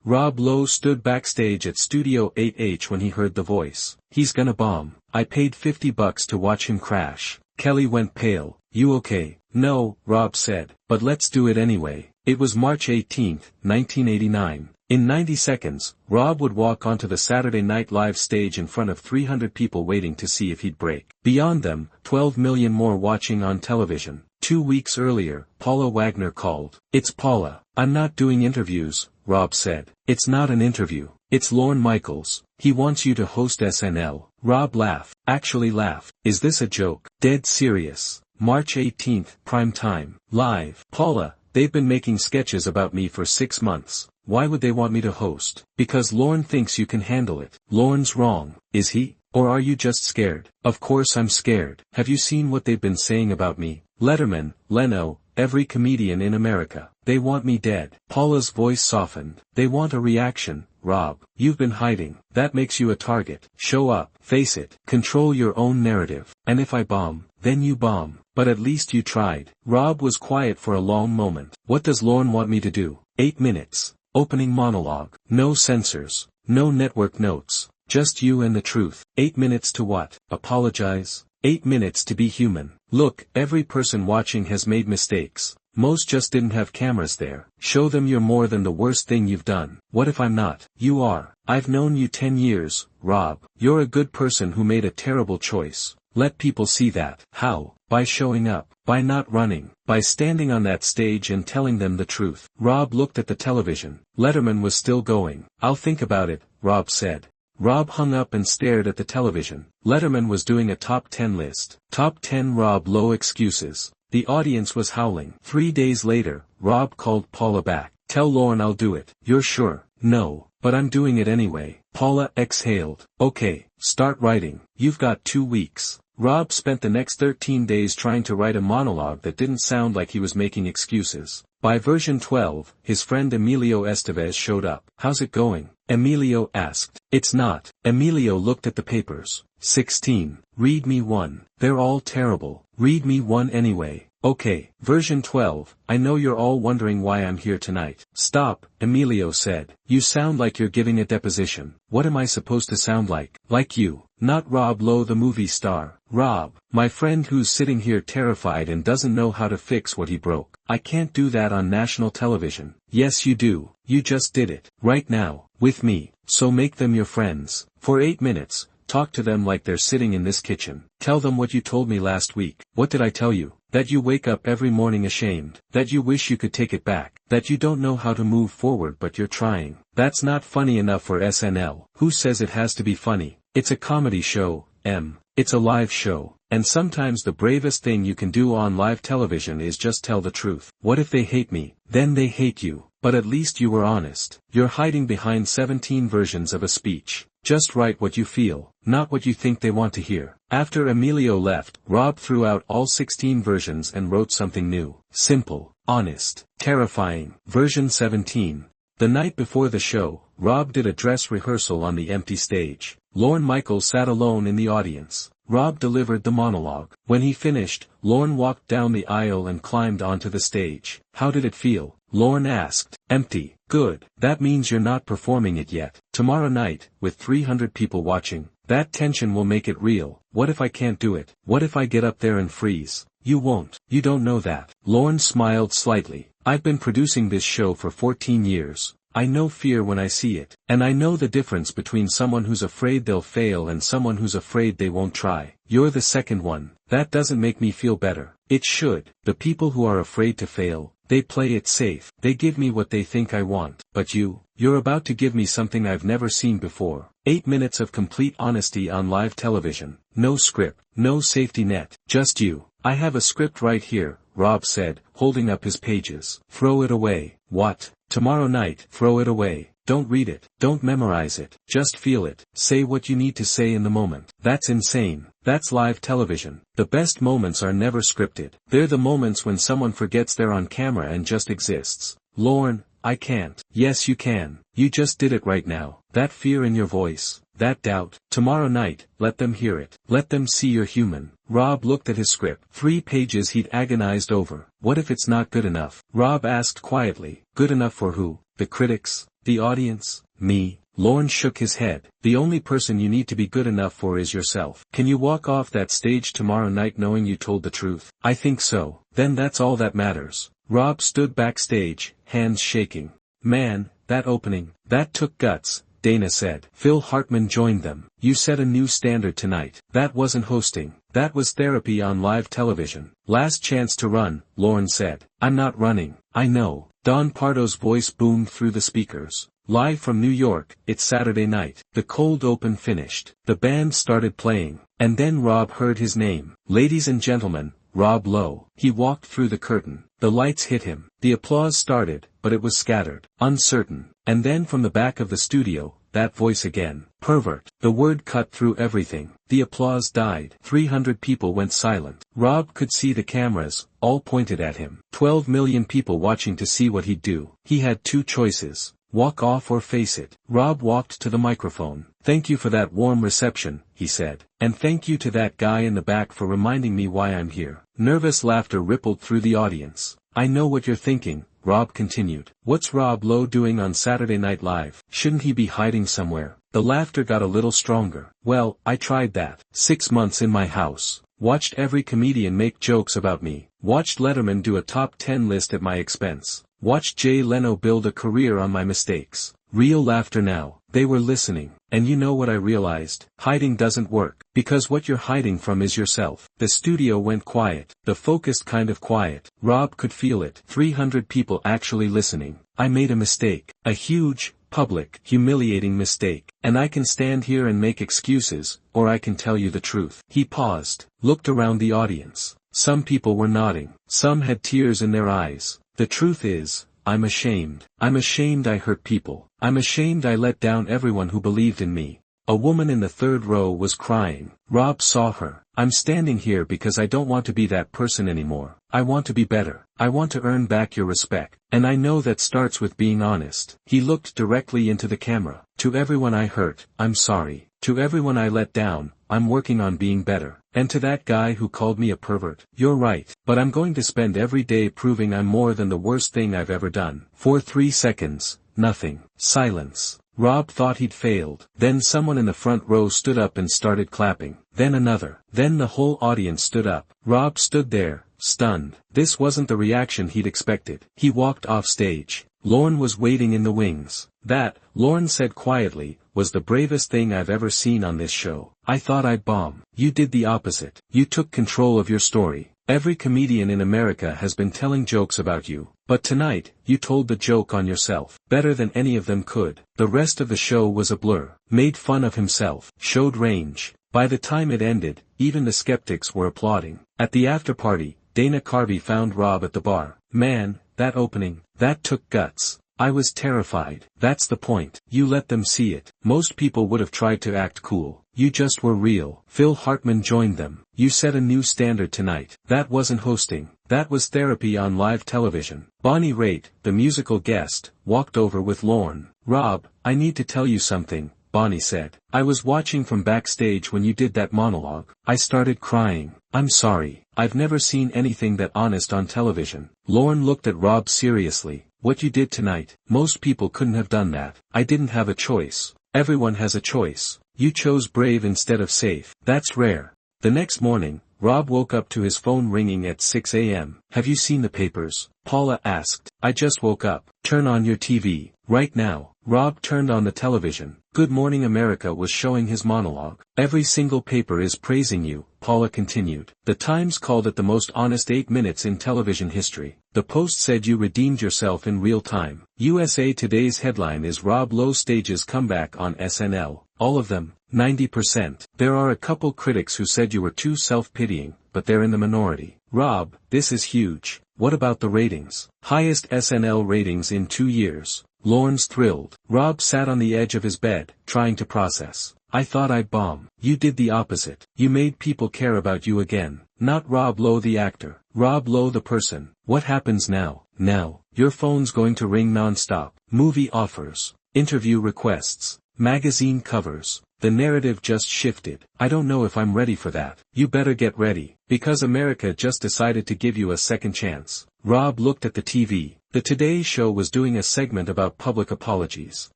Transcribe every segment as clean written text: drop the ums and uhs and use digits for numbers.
Rob Lowe stood backstage at Studio 8H when he heard the voice. He's gonna bomb. I paid $50 to watch him crash. Kelly went pale. You okay? No, Rob said, but let's do it anyway. It was March 18, 1989. In 90 seconds, Rob would walk onto the Saturday Night Live stage in front of 300 people waiting to see if he'd break. Beyond them, 12 million more watching on television. 2 weeks earlier, Paula Wagner called. It's Paula. I'm not doing interviews, Rob said. It's not an interview. It's Lorne Michaels. He wants you to host SNL. Rob laughed. Actually laughed. Is this a joke? Dead serious. March 18, prime time. Live. Paula, they've been making sketches about me for 6 months. Why would they want me to host? Because Lorne thinks you can handle it. Lorne's wrong, is he? Or are you just scared? Of course I'm scared. Have you seen what they've been saying about me? Letterman, Leno, every comedian in America. They want me dead. Paula's voice softened. They want a reaction, Rob. You've been hiding. That makes you a target. Show up. Face it. Control your own narrative. And if I bomb, then you bomb. But at least you tried. Rob was quiet for a long moment. What does Lorne want me to do? 8 minutes. Opening monologue. No censors. No network notes. Just you and the truth. 8 minutes to what? Apologize? 8 minutes to be human. Look, every person watching has made mistakes. Most just didn't have cameras there. Show them you're more than the worst thing you've done. What if I'm not? You are. I've known you 10 years, Rob. You're a good person who made a terrible choice. Let people see that. How? By showing up. By not running. By standing on that stage and telling them the truth. Rob looked at the television. Letterman was still going. I'll think about it, Rob said. Rob hung up and stared at the television. Letterman was doing a top 10 list. Top 10 Rob Lowe excuses. The audience was howling. 3 days later, Rob called Paula back. Tell Lorne I'll do it. You're sure? No, but I'm doing it anyway. Paula exhaled. Okay, start writing. You've got 2 weeks. Rob spent the next 13 days trying to write a monologue that didn't sound like he was making excuses. By version 12, his friend Emilio Estevez showed up. How's it going? Emilio asked. It's not. Emilio looked at the papers. 16. Read me one. They're all terrible. Read me one anyway. Okay. Version 12. I know you're all wondering why I'm here tonight. Stop, Emilio said. You sound like you're giving a deposition. What am I supposed to sound like? Like you. Not Rob Lowe the movie star. Rob, my friend who's sitting here terrified and doesn't know how to fix what he broke. I can't do that on national television. Yes you do. You just did it. Right now. With me. So make them your friends. For 8 minutes. Talk to them like they're sitting in this kitchen. Tell them what you told me last week. What did I tell you? That you wake up every morning ashamed. That you wish you could take it back. That you don't know how to move forward but you're trying. That's not funny enough for SNL. Who says it has to be funny? It's a comedy show, Em. It's a live show. And sometimes the bravest thing you can do on live television is just tell the truth. What if they hate me? Then they hate you. But at least you were honest. You're hiding behind 17 versions of a speech. Just write what you feel, not what you think they want to hear. After Emilio left, Rob threw out all 16 versions and wrote something new. Simple, honest, terrifying. Version 17. The night before the show, Rob did a dress rehearsal on the empty stage. Lorne Michaels sat alone in the audience. Rob delivered the monologue. When he finished, Lorne walked down the aisle and climbed onto the stage. How did it feel? Lorne asked. Empty. Good. That means you're not performing it yet. Tomorrow night, with 300 people watching, that tension will make it real. What if I can't do it? What if I get up there and freeze? You won't. You don't know that. Lorne smiled slightly. I've been producing this show for 14 years. I know fear when I see it. And I know the difference between someone who's afraid they'll fail and someone who's afraid they won't try. You're the second one. That doesn't make me feel better. It should. The people who are afraid to fail, they play it safe. They give me what they think I want. But you're about to give me something I've never seen before. 8 minutes of complete honesty on live television. No script. No safety net. Just you. I have a script right here, Rob said, holding up his pages. Throw it away. What? Tomorrow night. Throw it away. Don't read it. Don't memorize it. Just feel it. Say what you need to say in the moment. That's insane. That's live television. The best moments are never scripted. They're the moments when someone forgets they're on camera and just exists. Lorne, I can't. Yes you can. You just did it right now. That fear in your voice. That doubt. Tomorrow night, let them hear it. Let them see you're human. Rob looked at his script. 3 pages he'd agonized over. What if it's not good enough? Rob asked quietly. Good enough for who? The critics? The audience? Me? Lorne shook his head. The only person you need to be good enough for is yourself. Can you walk off that stage tomorrow night knowing you told the truth? I think so. Then that's all that matters. Rob stood backstage, hands shaking. Man, that opening, that took guts, Dana said. Phil Hartman joined them. You set a new standard tonight. That wasn't hosting. That was therapy on live television. Last chance to run, Lorne said. I'm not running. I know. Don Pardo's voice boomed through the speakers. Live from New York, it's Saturday night. The cold open finished. The band started playing. And then Rob heard his name. Ladies and gentlemen, Rob Lowe. He walked through the curtain. The lights hit him. The applause started, but it was scattered, uncertain. And then from the back of the studio, that voice again. Pervert. The word cut through everything. The applause died. 300 people went silent. Rob could see the cameras, all pointed at him. 12 million people watching to see what he'd do. He had two choices. Walk off or face it. Rob walked to the microphone. Thank you for that warm reception, he said. And thank you to that guy in the back for reminding me why I'm here. Nervous laughter rippled through the audience. I know what you're thinking, Rob continued. What's Rob Lowe doing on Saturday Night Live? Shouldn't he be hiding somewhere? The laughter got a little stronger. Well, I tried that. 6 months in my house. Watched every comedian make jokes about me. Watched Letterman do a top 10 list at my expense. Watched Jay Leno build a career on my mistakes. Real laughter now. They were listening. And you know what I realized? Hiding doesn't work. Because what you're hiding from is yourself. The studio went quiet. The focused kind of quiet. Rob could feel it. 300 people actually listening. I made a mistake. A huge, public, humiliating mistake. And I can stand here and make excuses, or I can tell you the truth. He paused, looked around the audience. Some people were nodding. Some had tears in their eyes. The truth is, I'm ashamed. I'm ashamed I hurt people. I'm ashamed I let down everyone who believed in me. A woman in the third row was crying. Rob saw her. I'm standing here because I don't want to be that person anymore. I want to be better. I want to earn back your respect. And I know that starts with being honest. He looked directly into the camera. To everyone I hurt, I'm sorry. To everyone I let down, I'm working on being better. And to that guy who called me a pervert, you're right, but I'm going to spend every day proving I'm more than the worst thing I've ever done. For 3 seconds, nothing. Silence. Rob thought he'd failed. Then someone in the front row stood up and started clapping. Then another. Then the whole audience stood up. Rob stood there, stunned. This wasn't the reaction he'd expected. He walked off stage. Lorne was waiting in the wings. That, Lorne said quietly, was the bravest thing I've ever seen on this show. I thought I'd bomb. You did the opposite. You took control of your story. Every comedian in America has been telling jokes about you. But tonight, you told the joke on yourself. Better than any of them could. The rest of the show was a blur. Made fun of himself. Showed range. By the time it ended, even the skeptics were applauding. At the after-party, Dana Carvey found Rob at the bar. Man, that opening, that took guts. I was terrified. That's the point. You let them see it. Most people would have tried to act cool. You just were real. Phil Hartman joined them. You set a new standard tonight. That wasn't hosting. That was therapy on live television. Bonnie Raitt, the musical guest, walked over with Lorne. Rob, I need to tell you something, Bonnie said. I was watching from backstage when you did that monologue. I started crying. I'm sorry. I've never seen anything that honest on television. Lorne looked at Rob seriously. What you did tonight, most people couldn't have done that. I didn't have a choice. Everyone has a choice. You chose brave instead of safe. That's rare. The next morning, Rob woke up to his phone ringing at 6 a.m. Have you seen the papers? Paula asked. I just woke up. Turn on your TV. Right now. Rob turned on the television. Good Morning America was showing his monologue. Every single paper is praising you, Paula continued. The Times called it the most honest 8 minutes in television history. The Post said you redeemed yourself in real time. USA Today's headline is Rob Lowe stages comeback on SNL. All of them, 90%. There are a couple critics who said you were too self-pitying, but they're in the minority. Rob, this is huge. What about the ratings? Highest SNL ratings in 2 years. Lorne's thrilled. Rob sat on the edge of his bed, trying to process. I thought I'd bomb. You did the opposite. You made people care about you again. Not Rob Lowe the actor. Rob Lowe the person. What happens now? Now, your phone's going to ring non-stop. Movie offers. Interview requests. Magazine covers. The narrative just shifted. I don't know if I'm ready for that. You better get ready. Because America just decided to give you a second chance. Rob looked at the TV. The Today Show was doing a segment about public apologies.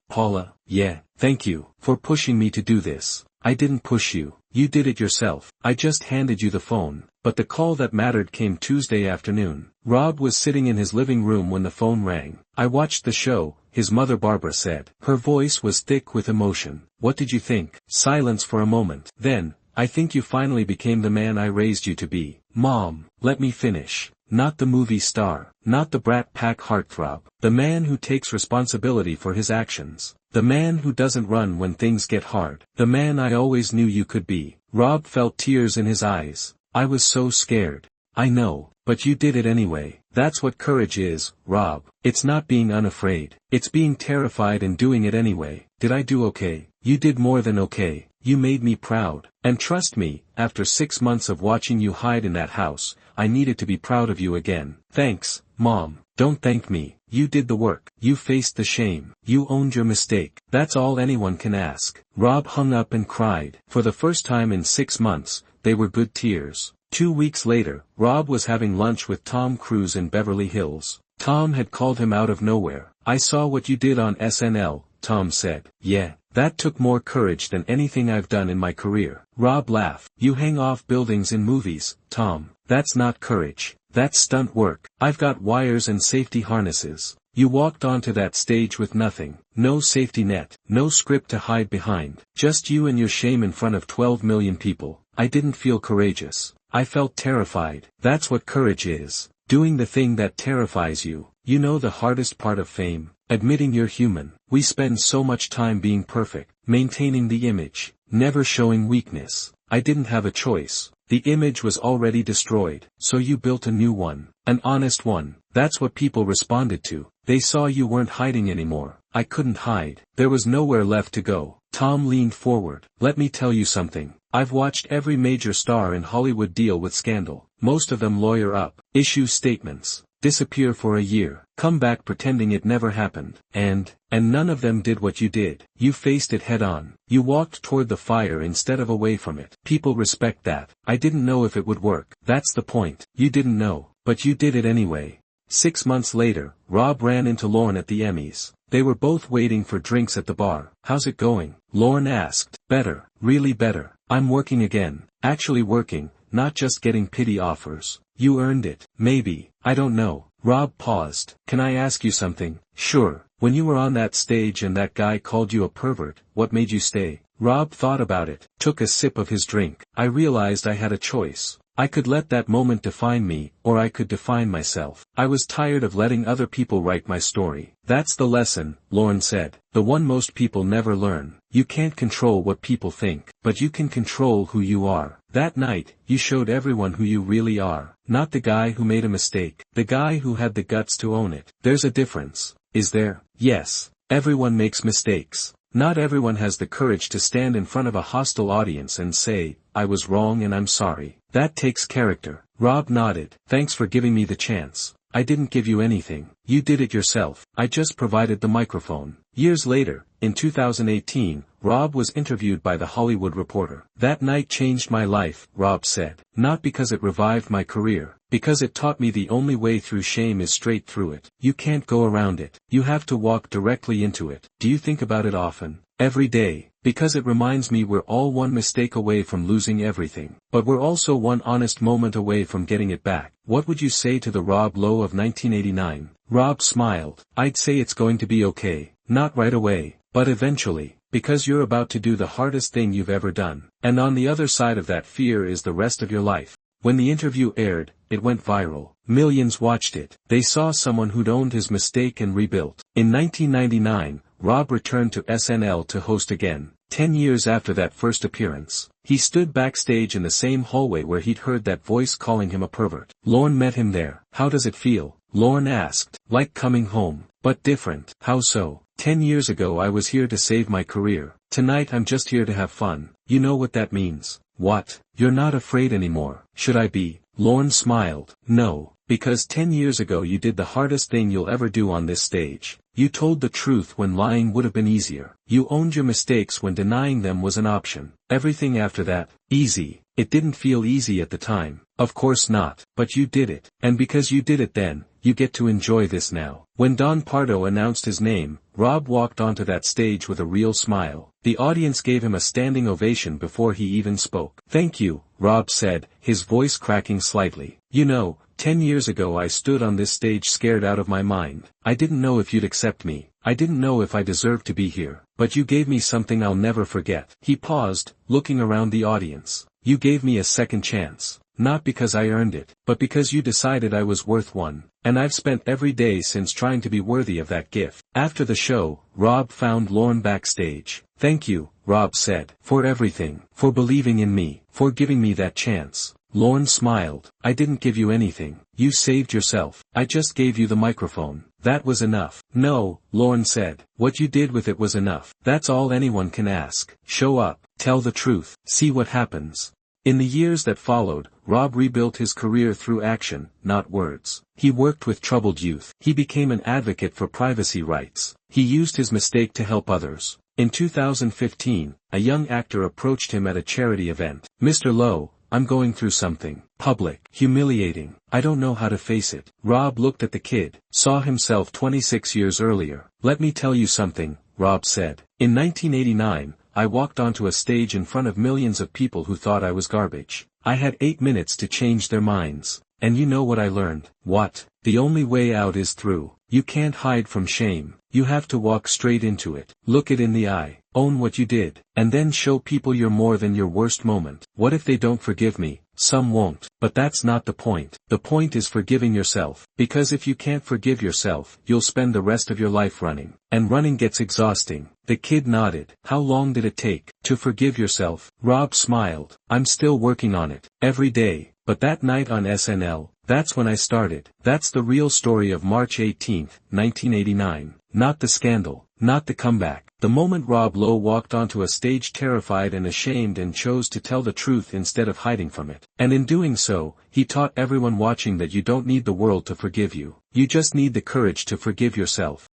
Paula, yeah, thank you for pushing me to do this. I didn't push you. You did it yourself. I just handed you the phone. But the call that mattered came Tuesday afternoon. Rob was sitting in his living room when the phone rang. I watched the show, his mother Barbara said. Her voice was thick with emotion. What did you think? Silence for a moment. Then, I think you finally became the man I raised you to be. Mom, let me finish. Not the movie star. Not the Brat Pack heartthrob. The man who takes responsibility for his actions. The man who doesn't run when things get hard. The man I always knew you could be. Rob felt tears in his eyes. I was so scared. I know, but you did it anyway. That's what courage is, Rob. It's not being unafraid. It's being terrified and doing it anyway. Did I do okay? You did more than okay. You made me proud. And trust me, after 6 months of watching you hide in that house, I needed to be proud of you again. Thanks, Mom. Don't thank me. You did the work. You faced the shame. You owned your mistake. That's all anyone can ask. Rob hung up and cried. For the first time in 6 months, they were good tears. 2 weeks later, Rob was having lunch with Tom Cruise in Beverly Hills. Tom had called him out of nowhere. I saw what you did on SNL, Tom said. Yeah, that took more courage than anything I've done in my career. Rob laughed. You hang off buildings in movies, Tom. That's not courage. That's stunt work. I've got wires and safety harnesses. You walked onto that stage with nothing. No safety net. No script to hide behind. Just you and your shame in front of 12 million people. I didn't feel courageous. I felt terrified. That's what courage is. Doing the thing that terrifies you. You know the hardest part of fame? Admitting you're human. We spend so much time being perfect, maintaining the image, never showing weakness. I didn't have a choice. The image was already destroyed, so you built a new one. An honest one. That's what people responded to. They saw you weren't hiding anymore. I couldn't hide. There was nowhere left to go. Tom leaned forward. Let me tell you something. I've watched every major star in Hollywood deal with scandal. Most of them lawyer up, issue statements, disappear for a year, come back pretending it never happened. And none of them did what you did. You faced it head on. You walked toward the fire instead of away from it. People respect that. I didn't know if it would work. That's the point. You didn't know, but you did it anyway. 6 months later, Rob ran into Lorne at the Emmys. They were both waiting for drinks at the bar. How's it going? Lorne asked. Better, really better. I'm working again. Actually working, not just getting pity offers. You earned it. Maybe. I don't know. Rob paused. Can I ask you something? Sure. When you were on that stage and that guy called you a pervert, what made you stay? Rob thought about it, took a sip of his drink. I realized I had a choice. I could let that moment define me, or I could define myself. I was tired of letting other people write my story. That's the lesson, Lorne said. The one most people never learn. You can't control what people think, but you can control who you are. That night, you showed everyone who you really are. Not the guy who made a mistake. The guy who had the guts to own it. There's a difference. Is there? Yes. Everyone makes mistakes. Not everyone has the courage to stand in front of a hostile audience and say, I was wrong and I'm sorry. That takes character. Rob nodded. Thanks for giving me the chance. I didn't give you anything. You did it yourself. I just provided the microphone. Years later, in 2018, Rob was interviewed by The Hollywood Reporter. That night changed my life, Rob said. Not because it revived my career. Because it taught me the only way through shame is straight through it. You can't go around it. You have to walk directly into it. Do you think about it often? Every day. Because it reminds me we're all one mistake away from losing everything. But we're also one honest moment away from getting it back. What would you say to the Rob Lowe of 1989? Rob smiled. I'd say it's going to be okay. Not right away, but eventually. Because you're about to do the hardest thing you've ever done. And on the other side of that fear is the rest of your life. When the interview aired, it went viral. Millions watched it. They saw someone who'd owned his mistake and rebuilt. In 1999, Rob returned to SNL to host again. 10 years after that first appearance, he stood backstage in the same hallway where he'd heard that voice calling him a pervert. Lorne met him there. How does it feel? Lorne asked. Like coming home. But different. How so? 10 years ago I was here to save my career. Tonight I'm just here to have fun. You know what that means. What? You're not afraid anymore. Should I be? Lorne smiled. No, because 10 years ago you did the hardest thing you'll ever do on this stage. You told the truth when lying would have been easier. You owned your mistakes when denying them was an option. Everything after that, easy. It didn't feel easy at the time. Of course not. But you did it. And because you did it then, you get to enjoy this now. When Don Pardo announced his name, Rob walked onto that stage with a real smile. The audience gave him a standing ovation before he even spoke. "Thank you," Rob said, his voice cracking slightly. "You know, 10 years ago I stood on this stage scared out of my mind. I didn't know if you'd accept me. I didn't know if I deserved to be here. But you gave me something I'll never forget." He paused, looking around the audience. "You gave me a second chance. Not because I earned it, but because you decided I was worth one. And I've spent every day since trying to be worthy of that gift." After the show, Rob found Lorne backstage. "Thank you," Rob said, "for everything, for believing in me, for giving me that chance." Lorne smiled. "I didn't give you anything. You saved yourself. I just gave you the microphone. That was enough." "No," Lorne said. "What you did with it was enough. That's all anyone can ask. Show up, tell the truth, see what happens." In the years that followed, Rob rebuilt his career through action, not words. He worked with troubled youth. He became an advocate for privacy rights. He used his mistake to help others. In 2015, a young actor approached him at a charity event. "Mr. Lowe, I'm going through something public, humiliating. I don't know how to face it." Rob looked at the kid, saw himself 26 years earlier. "Let me tell you something," Rob said. "In 1989, I walked onto a stage in front of millions of people who thought I was garbage. I had 8 minutes to change their minds. And you know what I learned? What? The only way out is through. You can't hide from shame. You have to walk straight into it. Look it in the eye. Own what you did. And then show people you're more than your worst moment. What if they don't forgive me? Some won't. But that's not the point. The point is forgiving yourself. Because if you can't forgive yourself, you'll spend the rest of your life running. And running gets exhausting." The kid nodded. "How long did it take to forgive yourself?" Rob smiled. "I'm still working on it. Every day. But that night on SNL, that's when I started." That's the real story of March 18, 1989. Not the scandal. Not the comeback. The moment Rob Lowe walked onto a stage terrified and ashamed and chose to tell the truth instead of hiding from it. And in doing so, he taught everyone watching that you don't need the world to forgive you. You just need the courage to forgive yourself.